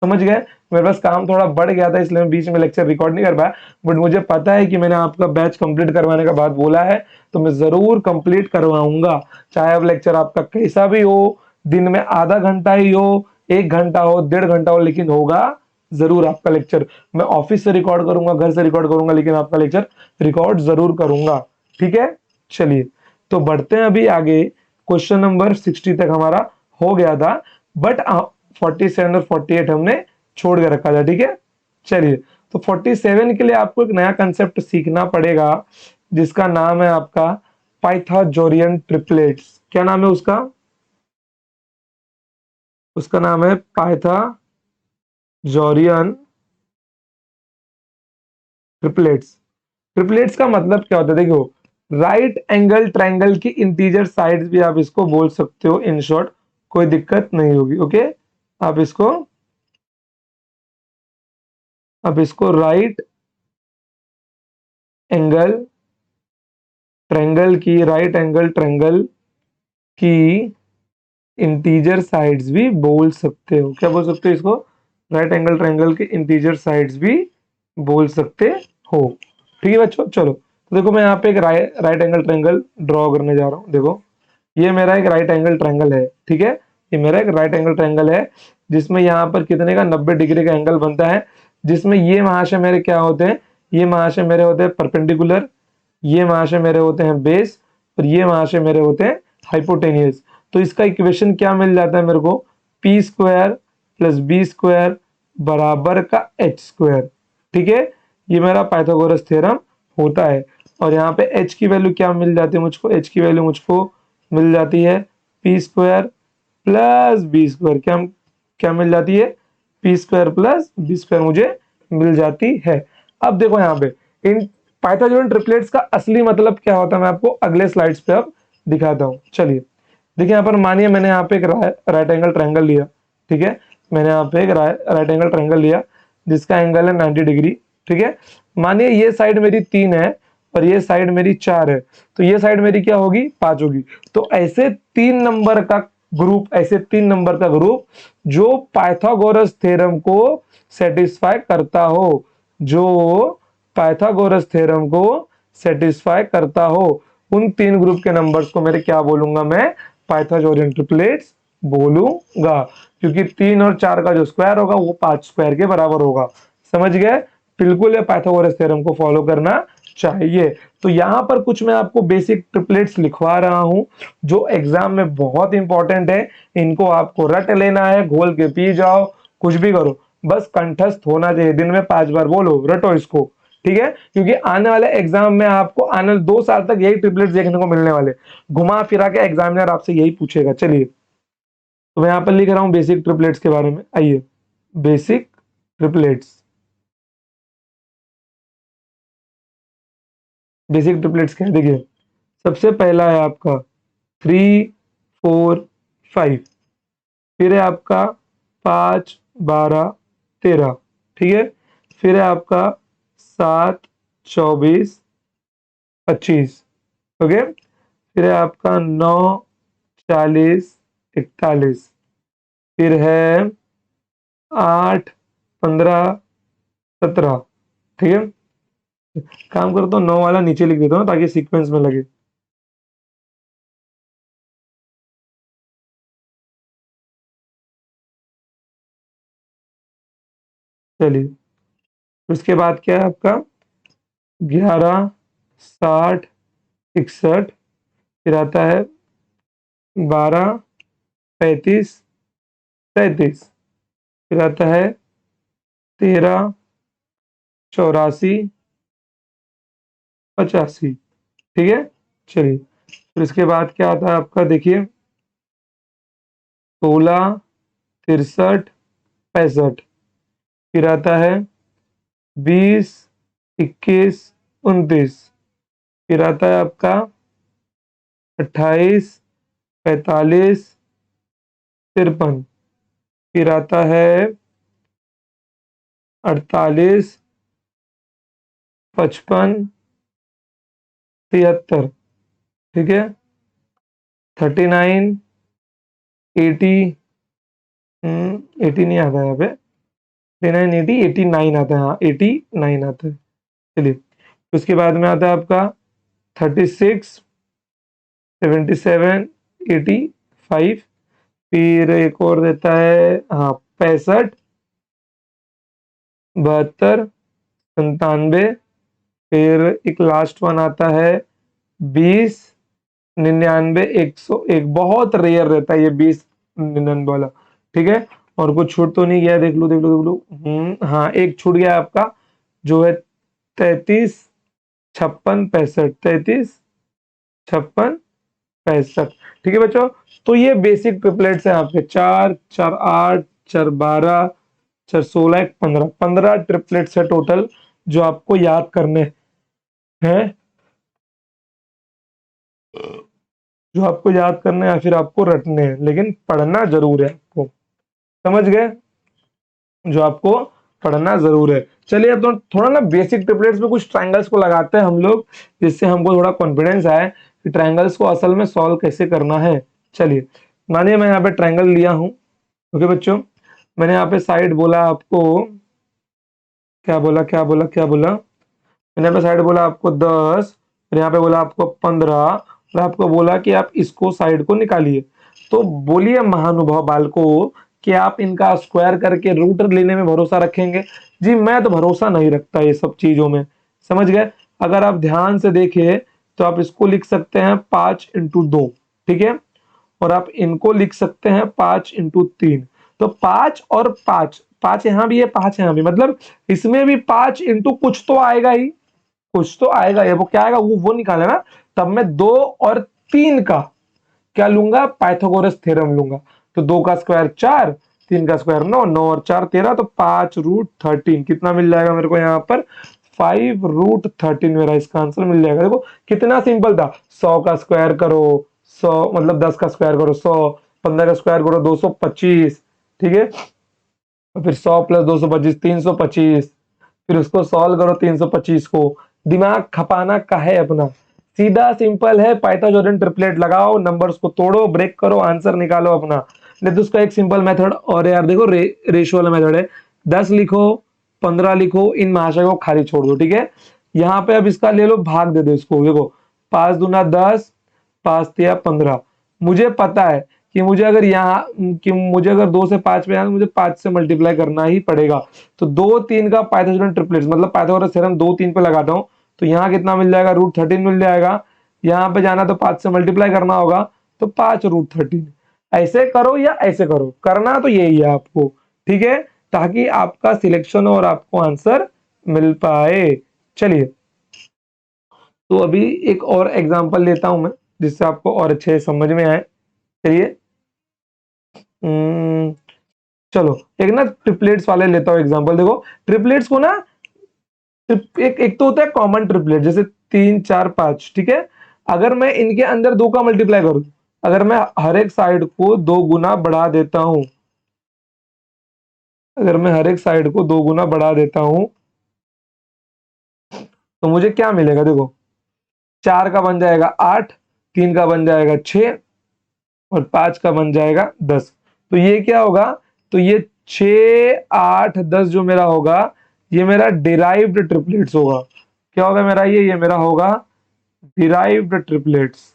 समझ गए, मेरे पास काम थोड़ा बढ़ गया था इसलिए मैं बीच में लेक्चर रिकॉर्ड नहीं कर पाया, बट मुझे पता है कि मैंने आपका बैच कंप्लीट करवाने का बात बोला है, तो मैं जरूर कंप्लीट करवाऊंगा। चाहे अब लेक्चर आपका कैसा भी हो, दिन में आधा घंटा ही हो, 1 घंटा हो, 1.5 घंटा हो, लेकिन होगा जरूर आपका लेक्चर। मैं ऑफिस से रिकॉर्ड करूंगा, घर से रिकॉर्ड करूंगा, लेकिन आपका लेक्चर रिकॉर्ड जरूर करूंगा। ठीक है, चलिए तो बढ़ते हैं अभी आगे। क्वेश्चन नंबर 60 तक हमारा हो गया था, बट 47 और 48 हमने छोड़ के रखा था। ठीक है, चलिए तो 47 के लिए आपको एक नया कंसेप्ट सीखना पड़ेगा, जिसका नाम है आपका पाइथागोरियन ट्रिपलेट्स। क्या नाम है उसका, उसका नाम है पाइथागोरियन ट्रिपलेट्स। ट्रिपलेट्स का मतलब क्या होता है, देखो राइट एंगल ट्रायंगल की इंटीजर साइड्स भी आप इसको बोल सकते हो, इन शॉर्ट कोई दिक्कत नहीं होगी। ओके, आप इसको राइट एंगल ट्रायंगल की इंटीजर साइड्स भी बोल सकते हो। क्या बोल सकते हो इसको, राइट एंगल ट्रायंगल के इंटीजर साइड्स भी बोल सकते हो। ठीक है बच्चों, चलो तो देखो मैं यहाँ पे एक राइट एंगल ट्रायंगल ड्रॉ करने जा रहा हूँ। देखो ये मेरा एक राइट एंगल ट्रायंगल है, ठीक है, ये मेरा एक राइट एंगल ट्रायंगल है, जिसमें यहाँ पर कितने का 90 डिग्री का एंगल बनता है, जिसमें ये महाशय मेरे क्या होते हैं, ये महाशय मेरे होते हैं परपेंडिकुलर, ये महाशय मेरे होते हैं बेस, और ये महाशय मेरे होते हैं हाइपोटेनियस। तो इसका इक्वेशन क्या मिल जाता है मेरे को, P square plus B square बराबर का एच स्क्वायर। ठीक है, ये मेरा पाइथागोरस थ्योरम होता है। और यहाँ पे एच की वैल्यू क्या मिल जाती है मुझको, एच की वैल्यू मुझको मिल जाती है P square plus B square. क्या क्या मिल जाती है, P square plus B square मुझे मिल जाती है। अब देखो यहाँ पे इन पाइथागोरन ट्रिपलेट्स का असली मतलब क्या होता है, मैं आपको अगले स्लाइड्स पे अब दिखाता हूँ। चलिए देखिए यहाँ पर मानिए मैंने यहाँ पे एक राइट एंगल ट्रायंगल लिया। ठीक है, मैंने यहाँ पे एक राइट एंगल ट्रायंगल लिया जिसका एंगल है 90 डिग्री। ठीक है, मानिए ये साइड मेरी 3 है और ये साइड मेरी 4 है, तो ये साइड मेरी क्या होगी, 5 होगी। तो ऐसे 3 नंबर का ग्रुप जो पाइथागोरस थ्योरम को सेटिस्फाई करता हो, जो पाइथागोरस थ्योरम को सेटिस्फाई करता हो, उन 3 ग्रुप के नंबर्स को मेरे क्या बोलूंगा, मैं पाइथागोरियन ट्रिपलेट्स बोलूंगा। क्योंकि 3 और 4 का जो स्क्वायर होगा वो 5 स्क्वायर के बराबर होगा। समझ गए, बिल्कुल ये पाइथागोरस थ्योरम को फॉलो करना चाहिए। तो यहां पर कुछ मैं आपको बेसिक ट्रिपलेट्स लिखवा रहा हूं जो एग्जाम में बहुत इंपॉर्टेंट है। इनको आपको रट लेना है, घोल के पी जाओ, कुछ भी करो, बस कंठस्थ होना चाहिए, दिन में 5 बार बोलो, रटो इसको। ठीक है, क्योंकि आने वाले एग्जाम में आपको आने वाले 2 साल तक यही ट्रिपलेट्स देखने को मिलने वाले, घुमा फिरा के एग्जामिनर आपसे यही पूछेगा। चलिए तो मैं यहाँ पर लिख रहा हूं बेसिक ट्रिपलेट्स के बारे में। आइए, बेसिक ट्रिपलेट्स, बेसिक ट्रिपलेट्स क्या है, देखिए सबसे पहला है आपका 3 4 5, फिर है आपका 5 12 13, ठीक है। फिर है आपका 7 24 25, ओके। फिर है आपका 9 40 41, फिर है 8 15 17, ठीक है। काम करता हूँ 9 वाला नीचे लिख देता हूँ ताकि सीक्वेंस में लगे। चलिए, उसके बाद क्या है आपका 11 60 61, फिर आता है 12 35 37, फिर आता है 13 84 85, ठीक है। चलिए, फिर इसके बाद क्या आता है आपका देखिए 16 63 65, फिर आता है 20 21 29, फिर आता है आपका 28 45 53, फिर आता है 48 55 73, ठीक है। 39 80, 80 नहीं आता है यहाँ पे, 39 80 89 आता है, हाँ 89 आता है। चलिए, उसके बाद में आता है आपका 36 77 85, फिर एक और देता है हाँ 65 72 97, फिर एक लास्ट वन आता है 20 99 101, बहुत रेयर रहता है ये 20 99 वाला, ठीक है। और कुछ छूट तो नहीं गया, देख लो देख लो देख लो, हाँ एक छूट गया आपका जो है 33 56 65, 33 56 65, ठीक है बच्चों। तो ये बेसिक ट्रिपलेट्स हैं आपके 4 4 8 4 12 4 16 15, 15 ट्रिपलेट्स है टोटल जो आपको याद करने हैं, जो आपको याद करने या फिर आपको रटने हैं, लेकिन पढ़ना जरूर है आपको, समझ गए, जो आपको पढ़ना जरूर है। चलिए, अब तो थोड़ा ना बेसिक ट्रिपलेट्स में कुछ ट्रायंगल्स को लगाते हैं हम लोग, जिससे हमको थोड़ा कॉन्फिडेंस आए कि ट्रायंगल्स को असल में सॉल्व कैसे करना है। चलिए, मानिए मैं यहाँ पे ट्रायंगल लिया हूँ, ओके बच्चों। मैंने यहाँ पे साइड बोला आपको, क्या बोला मैंने यहाँ पे साइड बोला आपको 10, फिर यहाँ पे बोला आपको 15, और आपको बोला कि आप इसको साइड को निकालिए। तो बोलिए महानुभाव बालको, कि आप इनका स्क्वायर करके रूट लेने में भरोसा रखेंगे? जी मैं तो भरोसा नहीं रखता ये सब चीजों में, समझ गए। अगर आप ध्यान से देखिए तो आप इसको लिख सकते हैं 5 × 2, ठीक है। और आप इनको लिख सकते हैं 5 × 3। तो 5 और 5, 5 यहाँ भी है 5 यहाँ भी, मतलब इसमें भी 5 × कुछ तो आएगा ही, कुछ तो आएगा। ये वो क्या आएगा वो निकाले ना। तब मैं 2 और 3 का क्या लूंगा, पाइथागोरस थ्योरम लूंगा। तो 2 का स्क्वायर 4, 3 का स्क्वायर 9, 9 और 4 13, तो 5√13 कितना मिल जाएगा मेरे को यहाँ पर, 5√13 मेरा इसका आंसर मिल जाएगा। देखो कितना सिंपल था, 100 का स्क्वायर करो 100, मतलब 10 का स्क्वायर करो 100, 15 का स्क्वायर करो 225, ठीक है। और फिर 100 + 225 325, फिर उसको सॉल्व करो 325 को। दिमाग खपाना का है अपना, सीधा सिंपल है, पाइथागोरन ट्रिपलेट लगाओ, नंबर्स को तोड़ो, ब्रेक करो, आंसर निकालो अपना। नहीं तो उसका एक सिंपल मेथड और यार देखो, रेशियो वाला मेथड है। 10 लिखो 15 लिखो, इन महाशय को खाली छोड़ दो, ठीक है। यहाँ पे अब इसका ले लो, भाग दे दो इसको, देखो 5 दूना 10, 5 तिया 15। मुझे पता है कि मुझे अगर यहाँ, कि मुझे अगर 2 से 5 पे आना, मुझे 5 से मल्टीप्लाई करना ही पड़ेगा। तो 2 3 का पाइथागोरस ट्रिपलेट्स, मतलब पाइथागोरस थ्योरम 2 3 पे लगाता हूँ, तो यहाँ कितना मिल जाएगा, √13 मिल जाएगा। यहाँ पे जाना तो 5 से मल्टीप्लाई करना होगा, तो 5√13। ऐसे करो या ऐसे करो, करना तो यही है आपको, ठीक है, ताकि आपका सिलेक्शन और आपको आंसर मिल पाए। चलिए, तो अभी एक और एग्जांपल लेता हूं मैं, जिससे आपको और अच्छे से समझ में आए। चलिए, हम्म, चलो एक ना ट्रिपलेट्स वाले लेता हूं एग्जांपल। देखो ट्रिपलेट्स को ना, एक एक तो होता है कॉमन ट्रिपलेट, जैसे 3 4 5, ठीक है। अगर मैं इनके अंदर 2 का मल्टीप्लाई करूं, अगर मैं हर एक साइड को 2 गुना बढ़ा देता हूं, अगर मैं हर एक साइड को 2 गुना बढ़ा देता हूं तो मुझे क्या मिलेगा? देखो, 4 का बन जाएगा 8, 3 का बन जाएगा 6 और 5 का बन जाएगा 10। तो ये क्या होगा? तो ये 6, 8, 10 जो मेरा होगा, ये मेरा डिराइव्ड ट्रिपलेट्स होगा। क्या होगा मेरा? ये मेरा होगा डिराइव्ड ट्रिपलेट्स।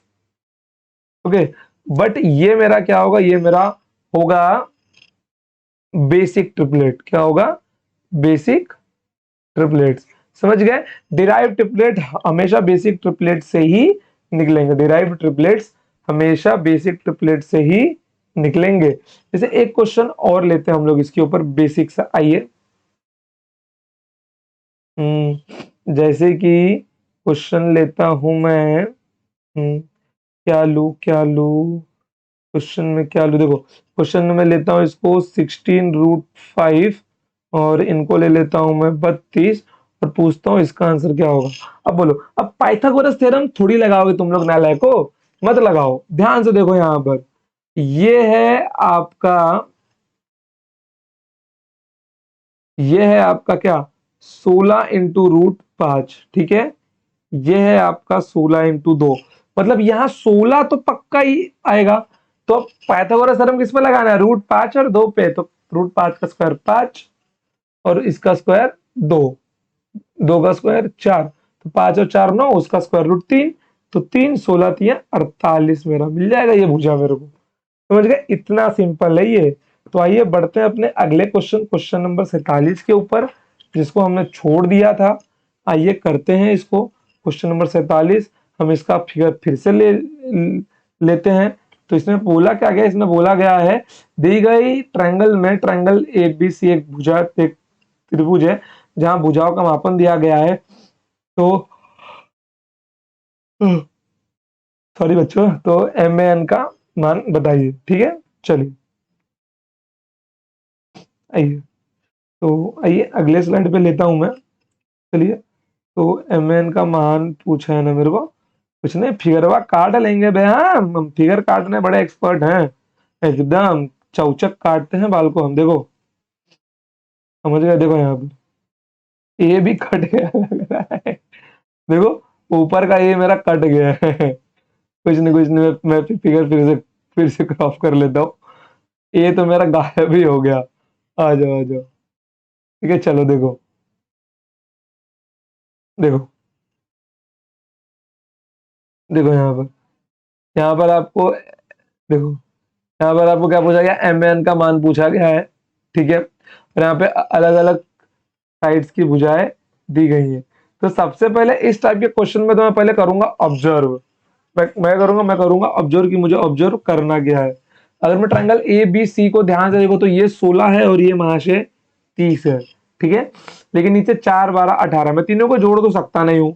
ओके, बट ये मेरा क्या होगा? ये मेरा होगा बेसिक ट्रिपलेट। क्या होगा? Basic triplets. समझ गए? डिराइव ट्रिपलेट हमेशा बेसिक ट्रिपलेट से ही निकलेंगे। डिराइव ट्रिपलेट्स हमेशा बेसिक ट्रिपलेट से ही निकलेंगे। जैसे एक क्वेश्चन और लेते हैं हम लोग इसके ऊपर बेसिक सा, आइए। जैसे कि क्वेश्चन लेता हूं मैं। क्या लू क्वेश्चन में क्या लूँ? देखो, क्वेश्चन में मैं लेता हूँ इसको 16√5 और इनको ले लेता हूँ मैं 32 और पूछता हूँ इसका आंसर क्या होगा। अब बोलो, अब पाइथागोरस थ्योरम थोड़ी लगाओगे तुम लोग, नालायको, मत लगाओ। ध्यान से देखो यहाँ पर, ये है आपका, ये है आपका क्या? 16 × √5, ठीक है। ये है आपका 16 × 2, मतलब यहाँ 16 तो पक्का ही आएगा। तो अब पाइथागोरस थ्योरम किस पे लगाना है? √5 और 2 पे। तो √5 का स्क्वायर 5 और इसका स्क्वायर 2, 2 का स्क्वायर 4, तो 5 और 4 9, उसका स्क्वायर √3। तो 3 16 3 48 मेरा मिल जाएगा ये भुजा मेरे को। समझ गए? इतना सिंपल है ये। तो आइए बढ़ते हैं अपने अगले क्वेश्चन, क्वेश्चन नंबर 47 के ऊपर, जिसको हमने छोड़ दिया था। आइए करते हैं इसको। क्वेश्चन नंबर 47, हम इसका फिगर फिर से लेते हैं। तो इसमें बोला क्या गया? इसमें बोला गया है, दी गई ट्रायंगल में, ट्रायंगल ए बी सी एक भुजा, एक त्रिभुज है जहां भुजाओं का मापन दिया गया है। तो सॉरी बच्चों, तो एम एन का मान बताइए। ठीक है, चलिए आइए। तो आइए अगले स्लाइड पे लेता हूं मैं। चलिए, तो एम एन का मान पूछा है ना मेरे को, कुछ नहीं, फिगरवा काट लेंगे बे। हाँ, हम फिगर काटने बड़े एक्सपर्ट हैं, एकदम चौचक काटते हैं बाल को हम। देखो, समझ गए? देखो यहाँ पे ये भी कट गया लग रहा है। देखो, ऊपर का ये मेरा कट गया है। कुछ नहीं कुछ नहीं, मैं फिगर फिर से क्रॉप कर लेता हूँ। ये तो मेरा गायब ही हो गया। आ जाओ आ जाओ। ठीक है, चलो देखो, देखो, देखो यहाँ पर आपको, देखो, यहाँ पर आपको क्या पूछा गया? एम एन का मान पूछा गया है, ठीक है। और यहाँ पे अलग अलग साइड्स की भुजाएं दी गई हैं। तो सबसे पहले इस टाइप के क्वेश्चन में तो मैं पहले करूंगा ऑब्जर्व। मैं करूंगा ऑब्जर्व कि मुझे ऑब्जर्व करना क्या है। अगर मैं ट्रायंगल ए बी सी को ध्यान से देखो तो ये 16 है और ये महाशय 30 है, ठीक है। लेकिन नीचे 4 12 18, मैं तीनों को जोड़ तो सकता नहीं हूँ,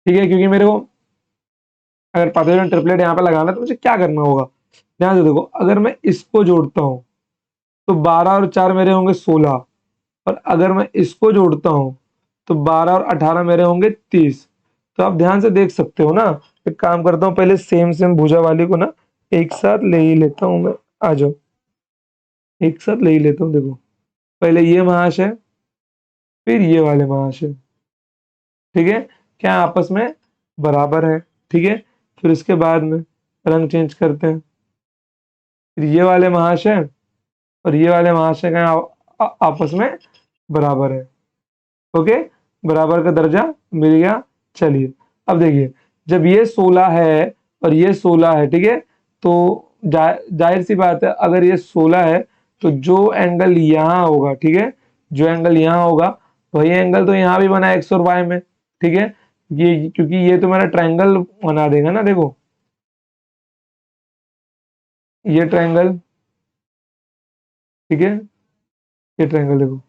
ठीक है, क्योंकि मेरे को अगर पाइथागोरस ट्रिपलेट यहाँ पे लगाना है तो मुझे क्या करना होगा? ध्यान से देखो, अगर मैं इसको जोड़ता हूँ तो 12 और 4 मेरे होंगे 16, और अगर मैं इसको जोड़ता हूं तो 12 और 18 मेरे होंगे 30। तो आप ध्यान से देख सकते हो ना। एक काम करता हूँ, पहले सेम सेम भुजा वाली को ना एक साथ ले ही लेता हूँ मैं। आ जाओ, एक साथ ले ही लेता हूँ। देखो, पहले ये महाशय, फिर ये वाले महाशय, ठीक है। क्या आपस में बराबर है? ठीक है। फिर उसके बाद में रंग चेंज करते हैं। फिर ये वाले महाशय और ये वाले महाशय का आपस में बराबर है। ओके, बराबर का दर्जा मिल गया। चलिए, अब देखिए, जब ये 16 है और ये 16 है, ठीक है, तो जाहिर सी बात है, अगर ये 16 है तो जो एंगल यहाँ होगा, ठीक है, जो एंगल यहाँ होगा वही एंगल तो यहाँ भी बना एक्स और वाई में, ठीक है। ये क्योंकि ये तो मेरा ट्रायंगल बना देगा ना। देखो, ये ट्रायंगल, ठीक है, ये ट्रायंगल देखो,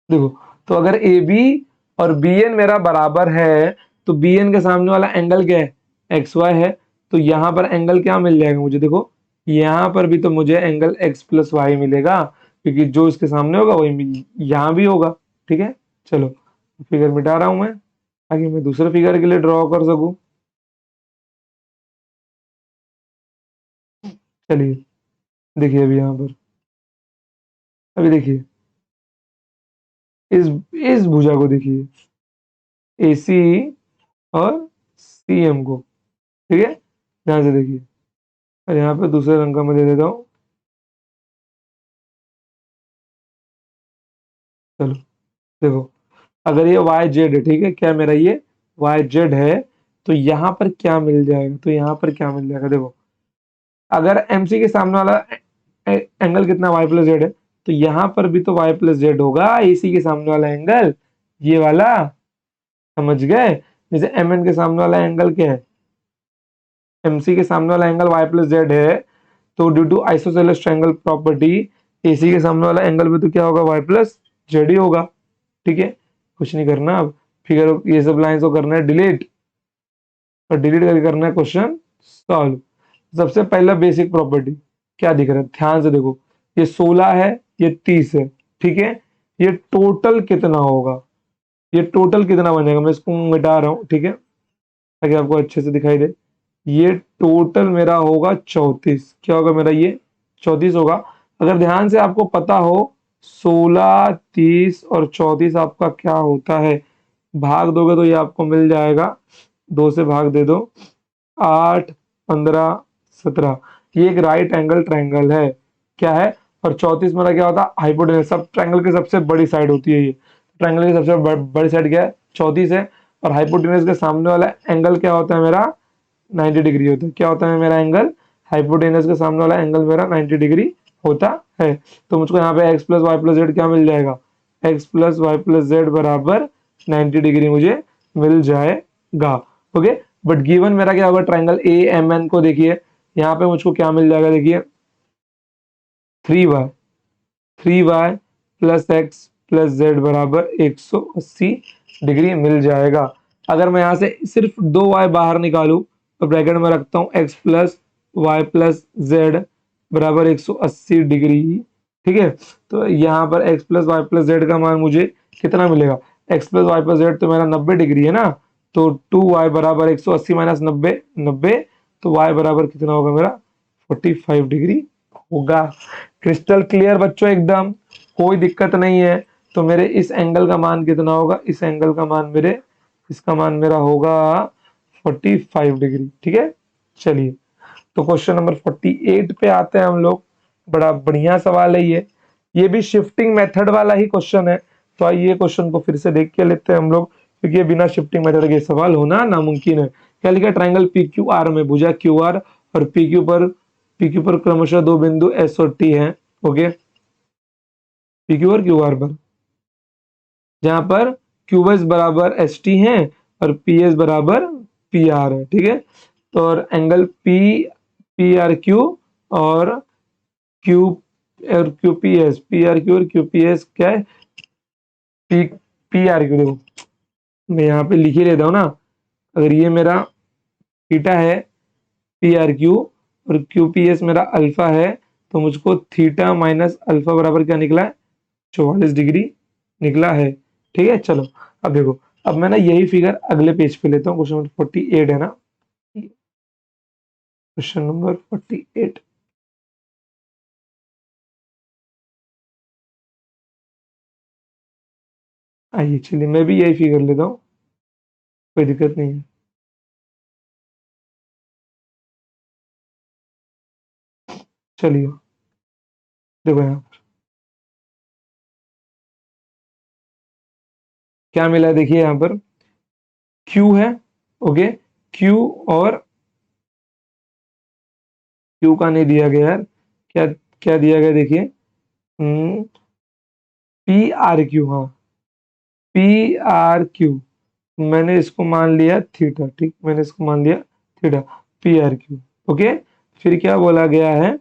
देखो। तो अगर ए बी और बी एन मेरा बराबर है तो बी एन के सामने वाला एंगल क्या है? एक्स वाई है। तो यहाँ पर एंगल क्या मिल जाएगा मुझे? देखो, यहाँ पर भी तो मुझे एंगल एक्स प्लस वाई मिलेगा, क्योंकि जो इसके सामने होगा वही यहाँ भी होगा, ठीक है। चलो, फिगर मिटा रहा हूं मैं ताकि मैं दूसरे फिगर के लिए ड्रॉ कर सकूं। चलिए देखिए अभी यहाँ पर, अभी देखिए इस इस भुजा को देखिए, AC और CM को, ठीक है, ध्यान से देखिए। और यहाँ पे दूसरे रंग का मैं दे देता हूँ। चलो देखो, अगर ये वाई जेड है, ठीक है, क्या मेरा ये वाई जेड है, तो यहाँ पर क्या मिल जाएगा, तो यहाँ पर क्या मिल जाएगा, देखो अगर MC के सामने वाला एंगल कितना वाई प्लस जेड है, तो यहाँ पर भी तो वाई प्लस जेड होगा, AC के सामने वाला एंगल ये वाला, समझ गए। जैसे MN के सामने वाला एंगल क्या है, MC के सामने वाला एंगल वाई प्लस जेड है, तो due to isosceles triangle property AC के सामने वाला एंगल भी तो क्या होगा, वाई प्लस जेड ही होगा, ठीक है। कुछ नहीं करना, अब फिगर ये सब लाइंस को करना है डिलीट, और डिलीट करके करना है क्वेश्चन सॉल्व। सबसे पहला बेसिक प्रॉपर्टी क्या दिख रहा है, ध्यान से देखो, ये 16 है, ये 30 है, ठीक है, ये टोटल कितना होगा, ये टोटल कितना बनेगा, मैं इसको मिटा रहा हूँ, ठीक है, ताकि आपको अच्छे से दिखाई दे। ये टोटल मेरा होगा 34, क्या होगा मेरा, ये 34 होगा। अगर ध्यान से आपको पता हो 16, 30 और 34 आपका क्या होता है, भाग दोगे तो ये आपको मिल जाएगा, 2 से भाग दे दो, 8, 15, 17, ये एक राइट एंगल ट्रायंगल है, क्या है। और 34 मेरा क्या होता है, हाइपोटेनस, सब ट्रायंगल की सबसे बड़ी साइड होती है ये, ट्रायंगल की सबसे बड़ी साइड क्या है, 34 है। और हाइपोटेनस के सामने वाला एंगल क्या होता है मेरा, 90 डिग्री होता है, क्या होता है मेरा एंगल, हाइपोटेनस के सामने वाला एंगल मेरा 90 डिग्री होता है। तो मुझको यहाँ पे x plus Y plus Z क्या मिल जाएगा, x plus Y plus Z बराबर 90 डिग्री मुझे मिल जाएगा, ओके। बट गिवन मेरा क्या होगा, ट्राइंगल AMN को देखिए, यहाँ पे मुझको क्या मिल जाएगा, देखिए 3y, 3y plus x plus Z बराबर 180 डिग्री मिल जाएगा। अगर मैं यहाँ से सिर्फ 2y बाहर निकालू, तो ब्रैकेट में रखता हूँ x plus Y plus Z बराबर 180 डिग्री, ठीक है। तो यहाँ पर x plus Y plus Z का मान मुझे कितना मिलेगा, x plus Y plus Z तो मेरा 90 डिग्री है ना, तो 2y बराबर 180 माइनस 90, 90, तो y बराबर कितना होगा मेरा 45 डिग्री होगा। क्रिस्टल क्लियर बच्चों, एकदम कोई दिक्कत नहीं है। तो मेरे इस एंगल का मान कितना होगा, इस एंगल का मान मेरे, इसका मान मेरा होगा 45 डिग्री, ठीक है। चलिए तो क्वेश्चन नंबर 48 पे आते हैं हम लोग। बड़ा बढ़िया सवाल है ये भी शिफ्टिंग मेथड वाला ही क्वेश्चन है। तो आइए क्वेश्चन को फिर से देख के लेते हैं हम लोग, क्योंकि ये बिना शिफ्टिंग मेथड के सवाल होना नामुमकिन है। क्या लिखा, ट्राइंगल PQR में भुजा QR और PQ पर क्रमशः दो बिंदु S और T हैं, ओके, PQ और QR पर, जहां पर QS बराबर ST है और PS बराबर PR है, ठीक है। तो और एंगल PRQ और Q और QPS, PRQ और QPS क्या है, PRQ, देखो मैं यहाँ पे लिख ही लेता हूँ ना। अगर ये मेरा थीटा है PRQ और QPS मेरा अल्फा है, तो मुझको थीटा माइनस अल्फा बराबर क्या निकला है, 44 डिग्री निकला है, ठीक है। चलो अब देखो, अब मैं ना यही फिगर अगले पेज पे लेता हूँ, क्वेश्चन नंबर 48 है ना, क्वेश्चन नंबर 48। आइए चलिए मैं भी यही फिगर लेता हूँ, कोई दिक्कत नहीं है। चलिए देखो यहाँ पर क्या मिला है, देखिए यहाँ पर Q है, ओके, Q और Q का नहीं दिया गया यार, क्या क्या दिया गया देखिए, PRQ, हाँ PRQ, मैंने इसको मान लिया थीटा, ठीक, मैंने इसको मान लिया थीटा, PRQ, ओके। फिर क्या बोला गया है,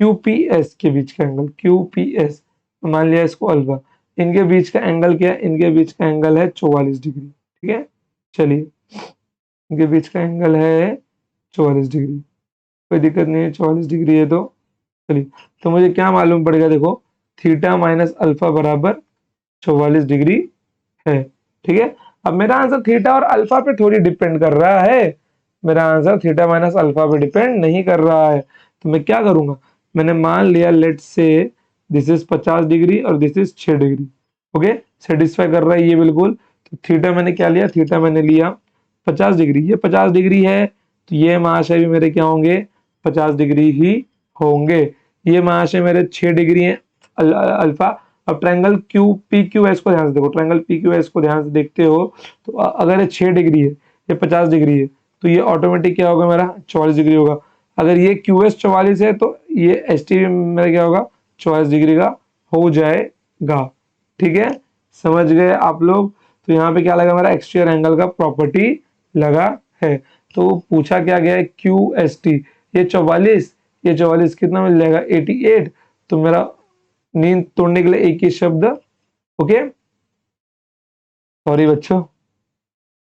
QPS के बीच का एंगल, QPS मान लिया इसको अल्फा, इनके बीच का एंगल क्या है, इनके बीच का एंगल है 44 डिग्री, ठीक है। चलिए इनके बीच का एंगल है 44 डिग्री, कोई दिक्कत नहीं है, 44 डिग्री है तो चलिए, तो मुझे क्या मालूम पड़ेगा, देखो थीटा माइनस अल्फा बराबर 44 डिग्री है, ठीक है। अब मेरा आंसर थीटा और अल्फा पे थोड़ी डिपेंड कर रहा है, मेरा आंसर थीटा माइनस अल्फा पे डिपेंड नहीं कर रहा है। तो मैं क्या करूंगा, मैंने मान लिया लेट से दिस इज 50 डिग्री और this is 6 degree. Okay, satisfy कर रहा है ये बिल्कुल। तो थीटा मैंने क्या लिया, थीटा मैंने लिया 50 डिग्री, ये 50 डिग्री है तो ये महाशय भी मेरे क्या होंगे, 50 डिग्री ही होंगे। ये महाशय मेरे 6 डिग्री है अल्फा। अब triangle Q P Q S को ध्यान से देखो, ट्रायंगल पी क्यू एस को ध्यान से देखते हो तो अगर ये 6 डिग्री है, ये 50 डिग्री है, तो ये ऑटोमेटिक क्या होगा मेरा 44 डिग्री होगा। अगर ये क्यू एस 44 है तो ये एस टी मेरा क्या होगा 44 डिग्री का हो जाएगा। ठीक है, समझ गए आप लोग। तो यहाँ पे क्या लगा मेरा एक्सटीरियर एंगल का प्रॉपर्टी लगा है। तो पूछा क्या गया है क्यू एस टी, ये 44, ये 44 कितना मिल जाएगा 88। तो मेरा नींद तोड़ने के लिए एक ही शब्द ओके, सॉरी बच्चों,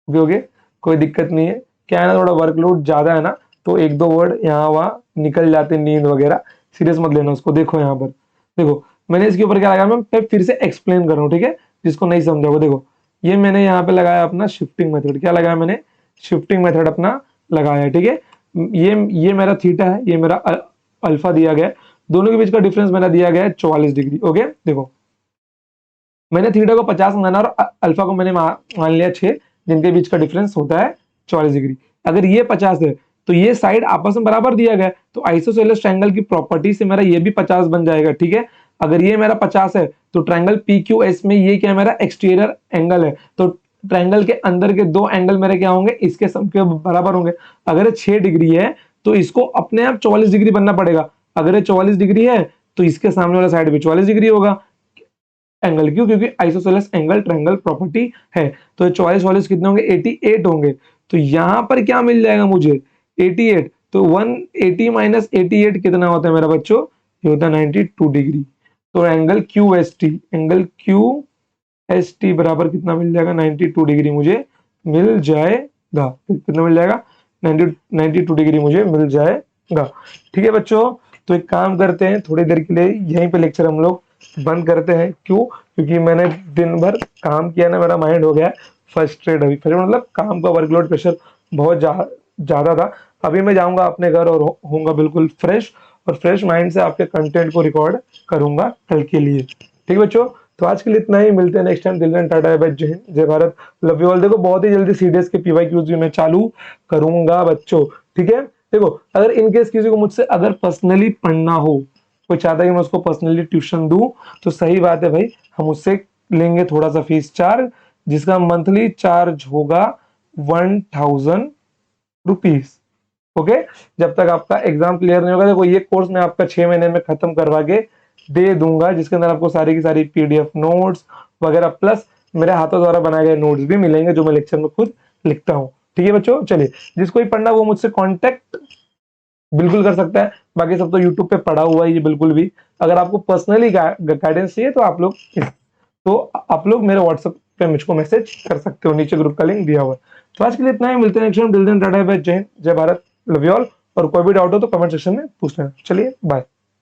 ओके ओके, कोई दिक्कत नहीं है। क्या है ना, थोड़ा वर्कलोड ज्यादा है ना, तो एक दो वर्ड यहाँ वहां निकल जाते नींद वगैरह, सीरियस मत लेना उसको। देखो यहाँ पर देखो मैंने इसके ऊपर क्या लगाया, मैं फिर से एक्सप्लेन कर रहा हूँ, ठीक है, जिसको नहीं समझा वो देखो। ये मैंने यहाँ पे लगाया अपना शिफ्टिंग मेथड, क्या लगाया मैंने, शिफ्टिंग मेथड अपना लगाया, ठीक है। ये मेरा थीटा है, ये मेरा अल्फा दिया गया है, दोनों के बीच का डिफरेंस मेरा दिया गया है 44 डिग्री। ओके, देखो मैंने थीटा को 50 माना और अल्फा को मैंने मान लिया 6, जिनके बीच का डिफरेंस होता है 44 डिग्री। अगर ये 50 है तो ये साइड आपस में बराबर दिया गया है, तो आइसोसेलेस ट्रायंगल की प्रॉपर्टी से मेरा ये भी 50 बन जाएगा। ठीक है, अगर ये मेरा 50 है तो ट्रायंगल पी क्यू एस में ये क्या मेरा एक्सटीरियर एंगल है, तो ट्रायंगल के अंदर के दो एंगल मेरे क्या होंगे, इसके सम के बराबर होंगे। अगर ये 6 डिग्री है तो इसको अपने आप 44 डिग्री बनना पड़ेगा। अगर ये 44 डिग्री है तो इसके सामने वाला साइड भी 44 डिग्री होगा एंगल, क्यों, क्योंकि आइसोसेलेस एंगल ट्रायंगल प्रॉपर्टी है। तो 44 कितने होंगे 88 होंगे। तो यहां पर क्या मिल जाएगा मुझे 88, तो 180 माइनस 88 कितना होता है मेरा बच्चों, ये होता है 92 डिग्री। तो angle Q S T, angle Q S T बराबर कितना मिल जाएगा 92 डिग्री मुझे मिल जाएगा। कितना मिल जाएगा 92 डिग्री मुझे मिल जाएगा। ठीक है बच्चों, तो एक काम करते हैं, थोड़ी देर के लिए यहीं पे लेक्चर हम लोग बंद करते हैं। क्यों, क्योंकि मैंने दिन भर काम किया ना, मेरा माइंड हो गया फ्रस्ट्रेट। अभी फिर मतलब काम का वर्कलोड प्रेशर बहुत ज्यादा था। अभी मैं जाऊंगा अपने घर और होऊंगा बिल्कुल फ्रेश, और फ्रेश माइंड से आपके कंटेंट को रिकॉर्ड करूंगा कल के लिए। ठीक है बच्चों, तो आज के लिए इतना ही, मिलते हैं नेक्स्ट टाइम। दिल एंड टाटा, बाय, जय हिंद, जय भारत, लव यू ऑल। देखो बहुत ही जल्दी सीडीएस के पीवाई क्यूज भी मैं चालू करूंगा बच्चों। ठीक है, देखो अगर इनकेस किसी को मुझसे अगर पर्सनली पढ़ना हो, कोई चाहता है कि मैं उसको पर्सनली ट्यूशन दूं, तो सही बात है भाई, हम उससे लेंगे थोड़ा सा फीस चार्ज, जिसका मंथली चार्ज होगा 1000 रुपीज। ओके, जब तक आपका एग्जाम क्लियर नहीं होगा। देखो ये कोर्स मैं आपका 6 महीने में खत्म करवा के दे दूंगा, जिसके अंदर आपको सारी की सारी पीडीएफ नोट्स वगैरह प्लस मेरे हाथों द्वारा बनाए गए नोट्स भी मिलेंगे, जो मैं लेक्चर में खुद लिखता हूँ। ठीक है बच्चों, चलिए, जिसको भी पढ़ना वो मुझसे कांटेक्ट बिल्कुल कर सकता है। बाकी सब तो यूट्यूब पे पढ़ा हुआ है ये बिल्कुल भी। अगर आपको पर्सनली गाइडेंस चाहिए तो आप लोग मेरे व्हाट्सएप पे मुझको मैसेज कर सकते हो, नीचे ग्रुप का लिंक दिया हुआ है। तो आज के लिए इतना ही, मिलते हैं नेक्स्ट टाइम। टाटा बाय, जय हिंद, जय भारत, लव यू ऑल। और कोई भी डाउट हो तो कमेंट सेक्शन में पूछ लेना। चलिए बाय।